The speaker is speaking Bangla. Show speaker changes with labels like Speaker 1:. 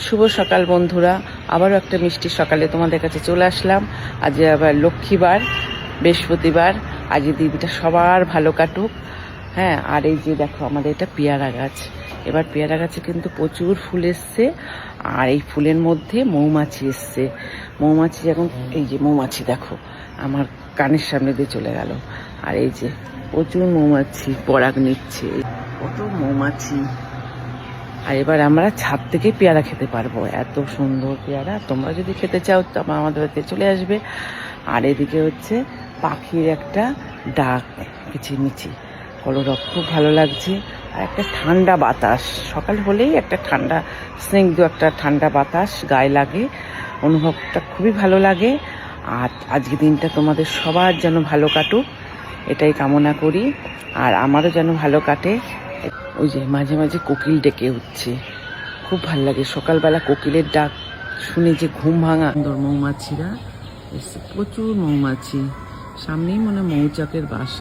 Speaker 1: শুভ সকাল বন্ধুরা, আবারও একটা মিষ্টি সকালে তোমাদের কাছে চলে আসলাম। আজ আবার লক্ষ্মীবার, বৃহস্পতিবার। আজ দিনটা সবার ভালো কাটুক। হ্যাঁ, আর এই যে দেখো আমাদের এটা পেয়ারা গাছ। এবার পেয়ারা গাছে কিন্তু প্রচুর ফুল এসছে, আর এই ফুলের মধ্যে মৌমাছি এসছে। মৌমাছি এখন, এই যে মৌমাছি দেখো আমার কানের সামনে দিয়ে চলে গেল। আর এই যে প্রচুর মৌমাছি পরাগ নিচ্ছে, কত মৌমাছি। আর এবার আমরা ছাদ থেকে পেয়ারা খেতে পারবো, এত সুন্দর পেয়ারা। তোমরা যদি খেতে চাও তো আমাদের বাড়িতে চলে আসবে। আর এদিকে হচ্ছে পাখির একটা ডাক, কিচিরমিচি কলরব, খুব ভালো লাগছে। আর একটা ঠান্ডা বাতাস, সকাল হলেই একটা ঠান্ডা স্নিগ্ধ একটা ঠান্ডা বাতাস গায়ে লাগে, অনুভবটা খুবই ভালো লাগে। আর আজকে দিনটা তোমাদের সবার যেন ভালো কাটুক, এটাই কামনা করি। আর আমারও যেন ভালো কাটে। ওই যে মাঝে মাঝে কোকিল ডেকে উঠছে, খুব ভাল লাগে সকালবেলা কোকিলের ডাক শুনে, যে ঘুম ভাঙা। সুন্দর মৌমাছিরা এসছে, প্রচুর মৌমাছি, সামনেই মনে মৌচাকের বাসা।